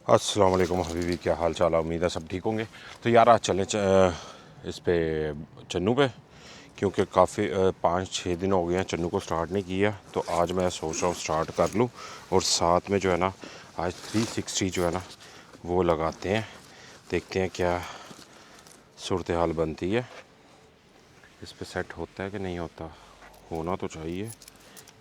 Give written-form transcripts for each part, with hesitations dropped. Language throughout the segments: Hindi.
अस्सलाम वालेकुम हबीबी, क्या हाल चाल है। उम्मीद है सब ठीक होंगे। तो यार आज चलें इस पे चन्नू पे, क्योंकि काफ़ी 5-6 दिन हो गए हैं चन्नू को स्टार्ट नहीं किया। तो आज मैं सोच रहा हूँ स्टार्ट कर लूँ, और साथ में जो है ना आज 360 जो है ना वो लगाते हैं, देखते हैं क्या सूरत हाल बनती है। इस पे सेट होता है कि नहीं होता, होना तो चाहिए,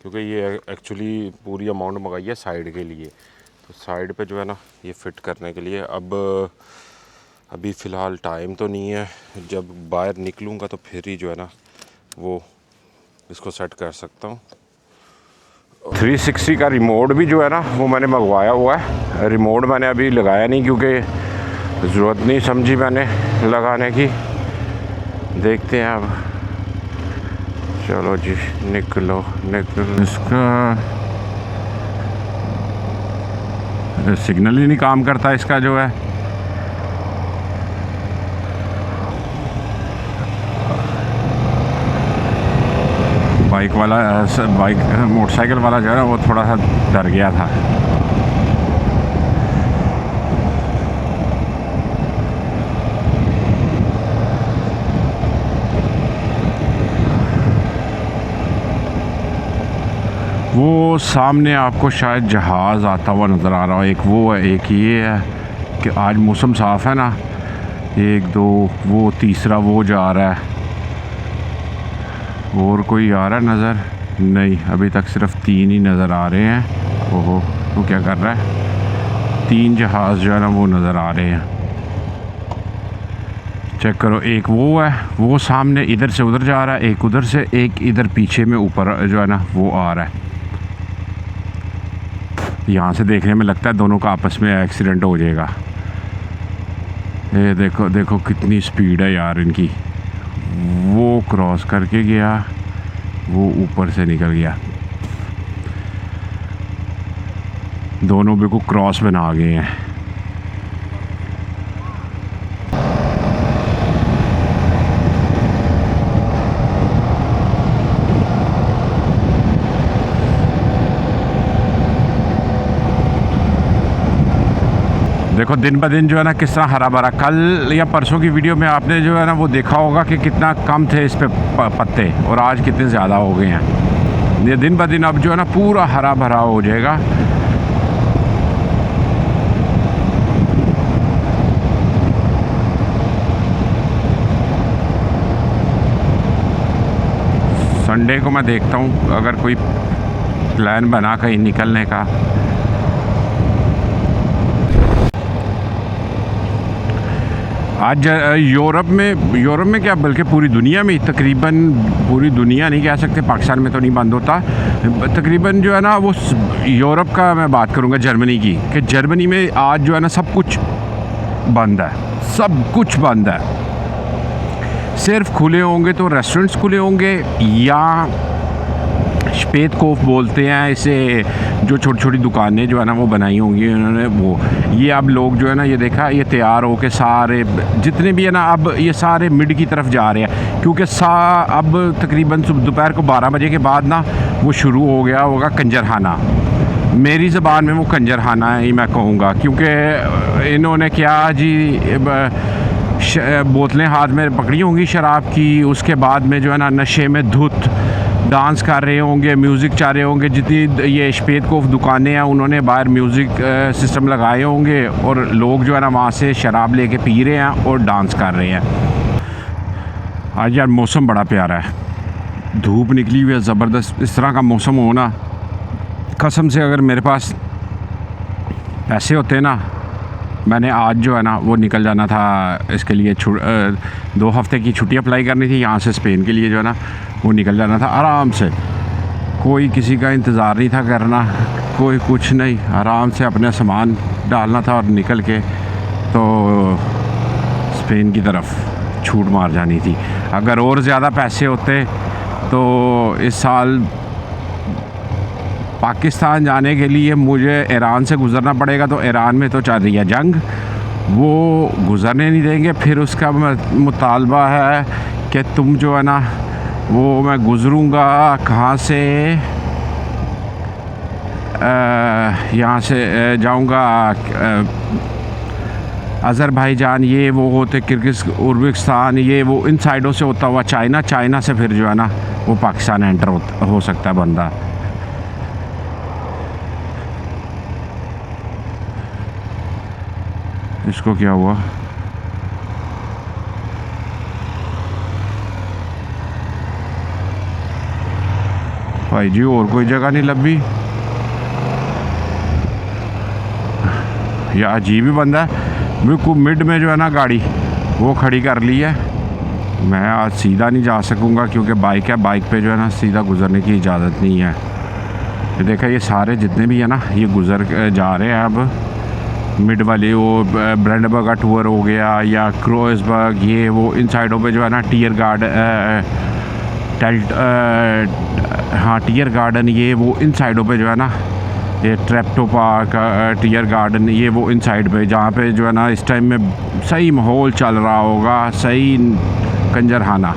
क्योंकि ये एक्चुअली पूरी अमाउंट मंगाई है साइड के लिए। तो साइड पे जो है ना ये फ़िट करने के लिए अभी फ़िलहाल टाइम तो नहीं है। जब बाहर निकलूँगा तो फिर ही जो है ना वो इसको सेट कर सकता हूँ। 360 का रिमोट भी जो है ना वो मैंने मंगवाया हुआ है। रिमोट मैंने अभी लगाया नहीं, क्योंकि ज़रूरत नहीं समझी मैंने लगाने की। देखते हैं अब। चलो जी, निकलो निकलो। इसका सिग्नल ही नहीं काम करता इसका जो है। बाइक मोटरसाइकिल वाला जो है ना वो थोड़ा सा डर गया था। वो सामने आपको शायद जहाज़ आता हुआ नज़र आ रहा हो। एक वो है, एक ये है कि आज मौसम साफ़ है ना। 1-2 वो, तीसरा वो जा रहा है। और कोई आ रहा है नज़र नहीं, अभी तक सिर्फ 3 ही नज़र आ रहे हैं। ओहो, वो क्या कर रहा है। 3 जहाज़ जो है ना वो नज़र आ रहे हैं। चेक करो, एक वो है, वो सामने इधर से उधर जा रहा है, एक उधर से, एक इधर पीछे में ऊपर जो है ना वो आ रहा है। यहाँ से देखने में लगता है दोनों का आपस में एक्सीडेंट हो जाएगा। ये देखो देखो कितनी स्पीड है यार इनकी। वो क्रॉस करके गया, वो ऊपर से निकल गया। दोनों बिल्कुल क्रॉस बना गए हैं। देखो दिन ब दिन जो है ना किस तरह हरा भरा। कल या परसों की वीडियो में आपने जो है ना वो देखा होगा कि कितना कम थे इस पे पत्ते, और आज कितने ज़्यादा हो गए हैं। ये दिन ब दिन अब जो है ना पूरा हरा भरा हो जाएगा। संडे को मैं देखता हूँ अगर कोई प्लान बना कहीं निकलने का। आज यूरोप में क्या बल्कि पूरी दुनिया में, तकरीबन पूरी दुनिया नहीं कह सकते, पाकिस्तान में तो नहीं बंद होता। तकरीबन जो है ना वो यूरोप का मैं बात करूँगा, जर्मनी की, कि जर्मनी में आज जो है ना सब कुछ बंद है, सब कुछ बंद है। सिर्फ खुले होंगे तो रेस्टोरेंट्स खुले होंगे, या श्वेत कोफ बोलते हैं इसे, जो छोटी छोटी दुकानें जो है ना वो बनाई होंगी उन्होंने वो। ये अब लोग जो है ना ये देखा, ये तैयार हो के सारे जितने भी है ना अब ये सारे मिड की तरफ जा रहे हैं, क्योंकि अब तकरीबन दोपहर को 12 बजे के बाद ना वो शुरू हो गया होगा कंजरखाना। मेरी ज़बान में वो कंजरखाना ही मैं कहूँगा, क्योंकि इन्होंने क्या जी बोतलें हाथ में पकड़ी होंगी शराब की, उसके बाद में जो है ना नशे में धुत डांस कर रहे होंगे, म्यूज़िक चाह रहे होंगे। जितनी ये श्वेत कोफ दुकानें हैं उन्होंने बाहर म्यूज़िक सिस्टम लगाए होंगे, और लोग जो है ना वहाँ से शराब लेके पी रहे हैं और डांस कर रहे हैं। आज यार मौसम बड़ा प्यारा है, धूप निकली हुई है ज़बरदस्त। इस तरह का मौसम हो ना, कसम से अगर मेरे पास पैसे होते ना, मैंने आज जो है ना वो निकल जाना था इसके लिए। 2 हफ्ते की छुट्टी अप्लाई करनी थी यहाँ से स्पेन के लिए, जो है ना वो निकल जाना था आराम से। कोई किसी का इंतज़ार नहीं था करना, कोई कुछ नहीं, आराम से अपने सामान डालना था और निकल के तो स्पेन की तरफ छूट मार जानी थी। अगर और ज़्यादा पैसे होते तो इस साल पाकिस्तान जाने के लिए मुझे ईरान से गुज़रना पड़ेगा। तो ईरान में तो चल रही है जंग, वो गुज़रने नहीं देंगे। फिर उसका मुतालबा है कि तुम जो है ना वो मैं गुज़रूँगा कहाँ से, यहाँ से जाऊँगा अज़रबैजान, ये वो होते किर्गिज़, उज़्बेकिस्तान, ये वो इन साइडों से होता हुआ चाइना, चाइना से फिर जो है ना वो पाकिस्तान एंटर हो सकता है बंदा। इसको क्या हुआ? भाई जी और कोई जगह नहीं लभी, या अजीब ही बंदा है। बिल्कुल मिड में जो है ना गाड़ी वो खड़ी कर ली है। मैं आज सीधा नहीं जा सकूँगा क्योंकि बाइक है, बाइक पे जो है ना सीधा गुज़रने की इजाज़त नहीं है। तो देखा ये सारे जितने भी है ना ये गुज़र जा रहे हैं अब मिड वाले, वो ब्रांडनबर्ग टूर हो गया या क्रोसबर्ग, ये वो इन साइडों पे जो है ना टीयर गार्डन, ये वो इन साइडों पे जो है ना ये ट्रैप्टो पार्क, टीयर गार्डन, ये वो इन साइड पे जहाँ पे जो है ना इस टाइम में सही माहौल चल रहा होगा, सही कंजरखाना।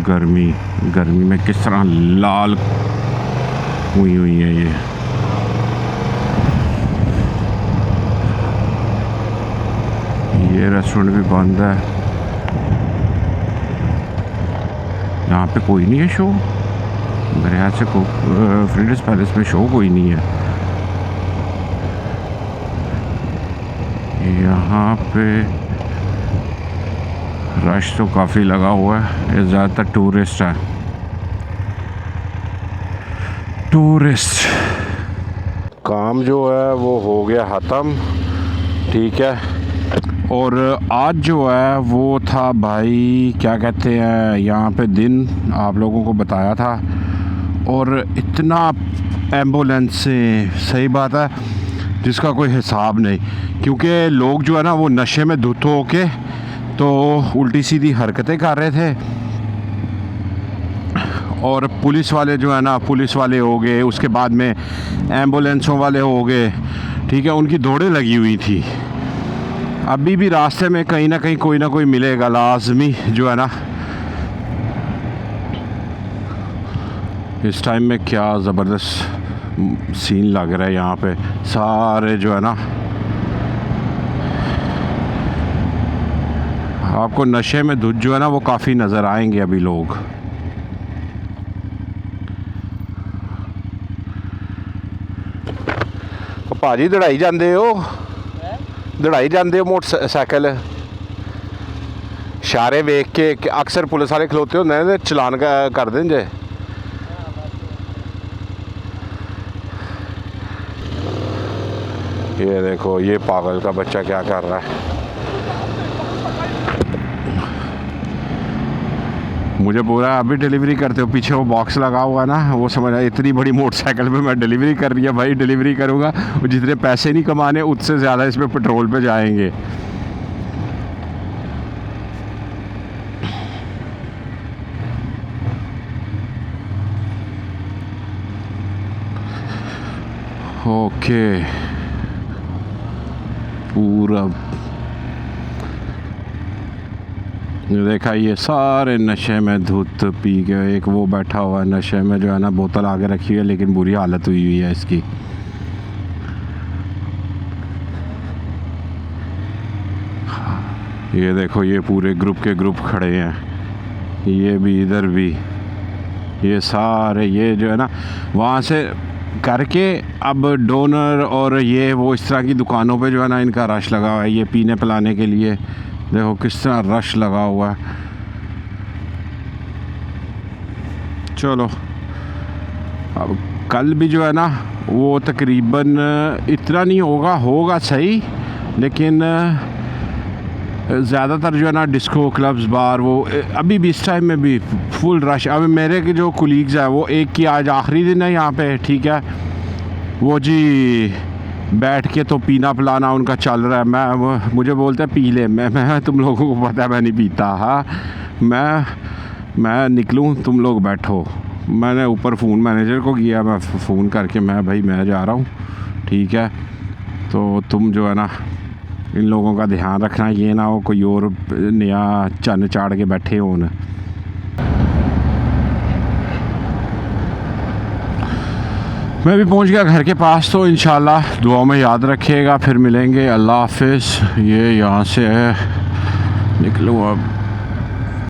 गर्मी में किस तरह लाल हुई है ये रेस्टोरेंट भी बंद है। यहाँ पे कोई नहीं है शो, मेरे यहाँ से फ्रीडम्स पैलेस में शो कोई नहीं है। यहाँ पे रश तो काफ़ी लगा हुआ है, ये ज़्यादातर टूरिस्ट है। टूरिस्ट काम जो है वो हो गया ख़त्म, ठीक है। और आज जो है वो था भाई क्या कहते हैं यहाँ पे दिन, आप लोगों को बताया था। और इतना एम्बुलेंस से, सही बात है, जिसका कोई हिसाब नहीं, क्योंकि लोग जो है ना वो नशे में धुत हो के तो उल्टी सीधी हरकतें कर रहे थे। और पुलिस वाले जो है ना, पुलिस वाले हो गए, उसके बाद में एम्बुलेंसों वाले हो गए, ठीक है, उनकी दौड़ें लगी हुई थी। अभी भी रास्ते में कहीं ना कहीं कोई ना कोई मिलेगा लाजमी जो है ना। इस टाइम में क्या ज़बरदस्त सीन लग रहा है यहाँ पे, सारे जो है ना आपको नशे में धुत जो है ना वो काफ़ी नज़र आएंगे अभी लोग। भाजी दौड़ाई जाते हो, दौड़ाई जाते हो मोटरसाइकिल, इशारे वेख के अक्सर पुलिस वाले खलोते होंगे ने चलान कर दें जे। ये देखो ये पागल का बच्चा क्या कर रहा है। मुझे पूरा अभी डिलीवरी करते हो, पीछे वो बॉक्स लगा हुआ है ना, वो समझ इतनी बड़ी मोटरसाइकिल पे मैं डिलीवरी कर रही है। भाई डिलीवरी करूँगा, जितने पैसे नहीं कमाने उससे ज़्यादा इसमें पेट्रोल पे जाएंगे। ओके पूरा देखा, ये सारे नशे में धुत पी गए। एक वो बैठा हुआ है नशे में जो है ना, बोतल आगे रखी है लेकिन बुरी हालत हुई है इसकी। ये देखो ये पूरे ग्रुप के ग्रुप खड़े हैं, ये भी इधर भी, ये सारे ये जो है ना वहाँ से करके अब डोनर और ये वो इस तरह की दुकानों पे जो है ना इनका रश लगा हुआ है, ये पीने पिलाने के लिए। देखो किस तरह रश लगा हुआ है। चलो अब कल भी जो है ना वो तकरीबन इतना नहीं होगा सही, लेकिन ज़्यादातर जो है ना डिस्को क्लब्स बार वो अभी भी इस टाइम में भी फुल रश। अब मेरे के जो कुलीग्स हैं वो एक की आज आखिरी दिन है यहाँ पे, ठीक है, वो जी बैठ के तो पीना पिलाना उनका चल रहा है। मुझे बोलते हैं पी ले, मैं तुम लोगों को पता है मैं नहीं पीता। हाँ मैं निकलूँ, तुम लोग बैठो। मैंने ऊपर फ़ोन मैनेजर को किया, मैं फ़ोन करके मैं जा रहा हूँ, ठीक है, तो तुम जो है ना इन लोगों का ध्यान रखना, ये ना हो कोई और नया चन्न चाड़ के बैठे हो न। मैं भी पहुंच गया घर के पास, तो इंशाल्लाह दुआ में याद रखिएगा, फिर मिलेंगे। अल्लाह हाफिज़। ये यहाँ से है, निकलूँ अब।